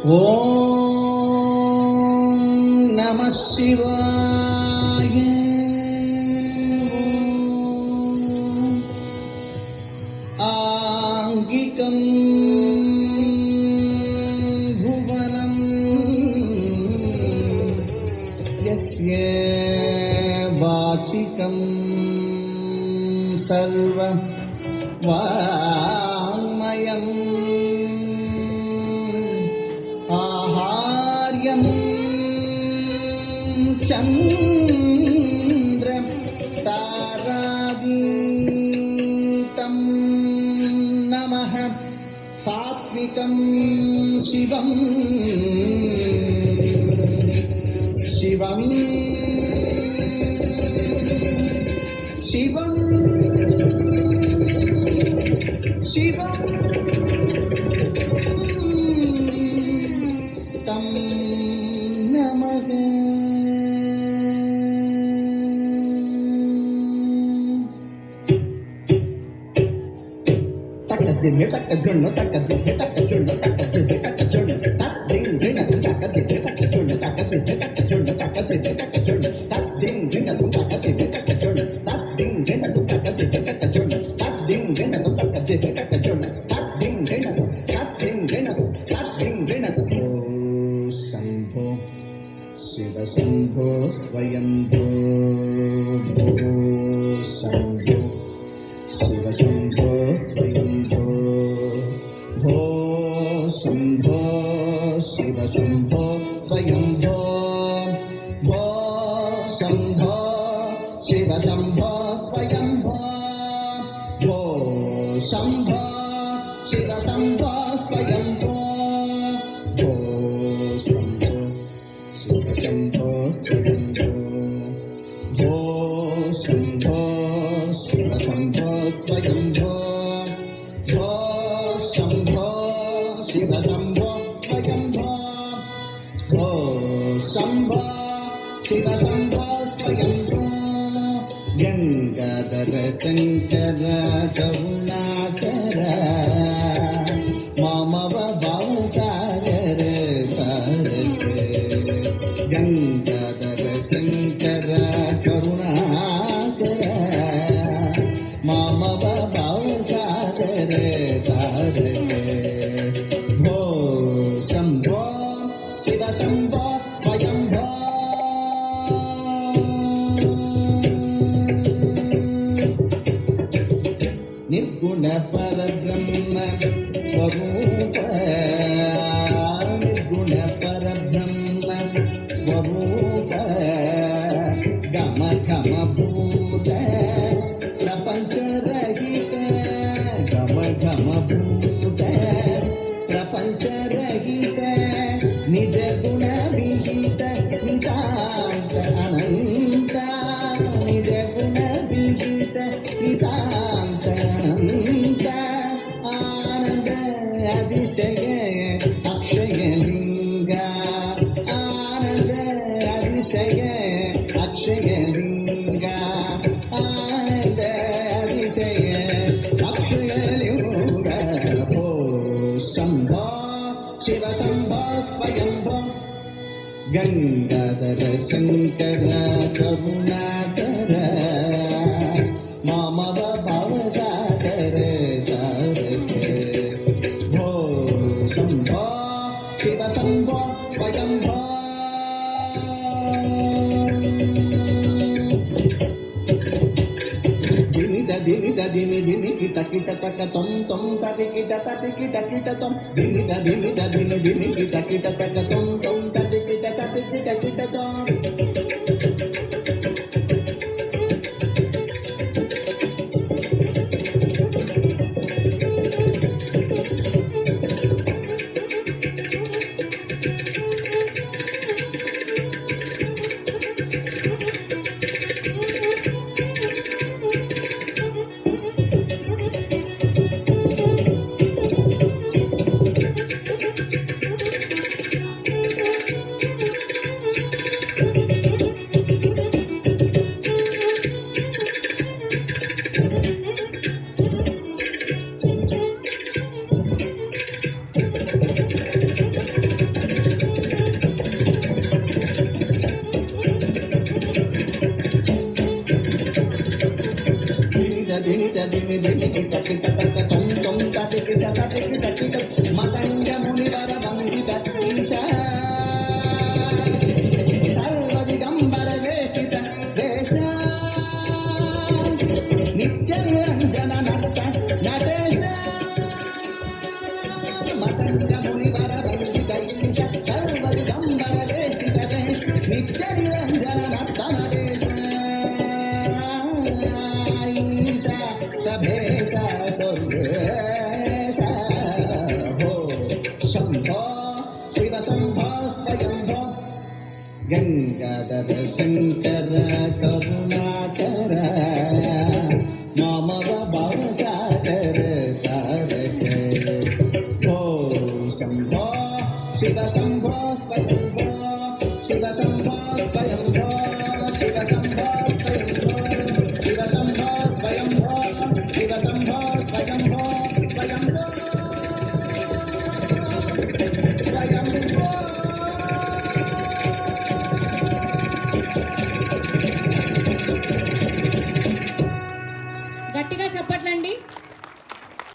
ಓಂ ನಮಃ ಶಿವಾಯ. ಆಂಗಿಕಂ ಭುವನಂ ಯಸ್ಯ ವಾಚಿಕಂ ಸರ್ವ ವಾಂಗ್ಮಯಂ ಆಹಾರ್ಯಂ ಚಂದ್ರ ತಾರಾದೀತಂ ನಮಃ ಸಾತ್ವಿಕಂ ಶಿವಂ ಶಿವಂ ಶಿವಂ ಶಿವಂ ತಂ ನಮಃ. ತಕ್ಕ ಜಿಮ್ಮೆ ತಕ್ಕ ಜೊಣ್ಣು ತಕ್ಕ ಜಿಮ್ಮೆ ತಕ್ಕ ಜೊಣ್ಣು ತಕ್ಕ ಜಿಮ್ಮೆ ತಕ್ಕ ಜೊಣ್ಣು ತಕ್ ದಿಂಗ್ ಜಿಣ್ಣ ತಕ್ಕ ಜಿಮ್ಮೆ ತಕ್ಕ ಜೊಣ್ಣು ತಕ್ಕ ಜಿಮ್ಮೆ ತಕ್ಕ ಜೊಣ್ಣು ತಕ್ಕ ಜಿಮ್ಮೆ ತಕ್ಕ ಜೊಣ್ಣು ತಕ್ ದಿಂಗ್ ಜಿಣ್ಣ ತಕ್ಕ ಜಿಮ್ಮೆ ತಕ್ಕ ಜೊಣ್ಣು ತಕ್ ದಿಂಗ್ ಜಿಣ್ಣ ತಕ್ಕ ಜಿಮ್ಮೆ ತಕ್ಕ ಜೊಣ್ಣು ತಕ್ ದಿಂಗ್ ಜಿಣ್ಣ ತಕ್ಕ ಜಿಮ್ಮೆ ತಕ್ಕ ಜೊಣ್ಣು ತಕ್ ದಿಂಗ್ ಜಿಣ್ಣ ತಕ್ ದಿಂಗ್ ಜಿಣ್ಣ ತಕ್ ದಿಂಗ್ ಜಿಣ್ಣ. ಶಂಭೋ ಶಿವ ಶಂಭೋ ಸ್ವಯಂಭೋ ಶಂಭೋ ಶಿವ ಶಂಭೋ ಸ್ವಯಂಭೋ ಭೋ ಶಂಭೋ ಶಿವ ಶಂಭೋ ಸ್ವಯಂಭೋ ಭೋ ಶಂಭೋ ಶಿವ ಶಂಭೋ ಸ್ವಯಂಭೋ ಭೋ ಶಂಭೋ ಶಿವ ಶಂಭೋ ಸ್ವಯಂಭೋ ಭೋ ಶಂಭೋ ಶಿವ ಶಂಭೋ ಸ್ವಯಂಭೋ ಭೋ ಶಂಭೋ ಶಿವ ಶಂಭೋ ಸ್ವಯಂಭೋ ಭೋ ಶಂಭೋ ಶಿವ ಶಂಭೋ ಸ್ವಯಂಭೋ ಭೋ ಶಂಭೋ ಶಿವ ಶಂಭೋ ಸ್ವಯಂಭೋ. ಗಂಗಾಧರ ಶಂಕರ ಕರುಣಾಕರ ಮಾಮವ ಭಾವಸಾಗರ ಗಂಗಾಧರ ಶಂಕರ ಕರುಣಾಕರ ಮಾಮವ ಭಾವಸಾಗರ ಭೋ ಶಂಭೋ ಶಿವ ಶಂಭೋ ಸ್ವಯಂಭೋ. ನಿರ್ಗುಣ ಪರಬ್ರಹ್ಮ ಸ್ವರೂಪ ನಿರ್ಗುಣ ಪರಬ್ರಹ್ಮ ಸ್ವರೂಪ ಗಮ ಘಮ ಭೂತ ಪ್ರಪಂಚರಹಿತ ಗಮ ಘಮ ಭೂತ ಪ್ರಪಂಚರಹಿತ ನಿಜ ಗುಣ ವಿಹಿತ ನಿತಾಂತ ಅನಂತ ನಿಜ ಗುಣ ವಿಹಿತ ನಿತಾಂತ ಅನಂತ ಆನಂದ ಅತಿಶಯ ಅಕ್ಷಯ ಲಿಂಗ ಆನಂದ ಅತಿಶಯ ಅಕ್ಷಯ ಲಿಂಗ ಆನಂದ ಅತಿಶಯ ಅಕ್ಷಯ ಲಿಂಗ ಭೋ ಶಂಭೋ ಶಿವ ಶಂಭೋ ಸ್ವಯಂಭೋ. ಗಂಗಾಧರ ಶಂಕರ ಕರುಣಾಕರ ಮಾಮವ ಭಾವಸಾಗರ ಭೋ ಶಂಭೋ ಶಿವ ಶಂಭೋ ಸ್ವಯಂಭೋ. ದಿನಿದ ದಿನಿದ ದಿನಿ ದಿನಿ ಕಿಟ ಕಿಟ ತಕ ತೊಂ ತೊಂ ತಟಿ ಕಿಟ ತೊಂ ದಿನಿದ ದಿನಿದ ದಿನಿ ದಿನಿ ಕಿಟ ಕಿಟ ತಕ ತೊಂ ತೊಂ ತಟಿ ಕಿಟ ತೊಂ. ಕಿರೀಟ ಮತಂಗ ಮುನಿವರ ವಂದಿತ ಈಶ ಸರ್ವದಿಗಂಬರ ವೇಷಿತ ವೇಷ ನಿತ್ಯ ನಿರಂಜನ ನರ್ತ ನಟೇಶ ಮತಂಗ ಮುನಿವರ ವಂದಿತ ಈಶ ಸರ್ವದಿಗಂಬರ ವೇಷಿತ ವೇಷ ನಿತ್ಯ ನಿರಂಜನ ನರ್ತ ನಟೇಶ ಈಶ ಸಭೇಶ ಶಂಭೋ ಶಿವ ಶಂಭೋ ಸ್ವಯಂಭೋ ಗಂಗಾಧರ ಶಂಕರ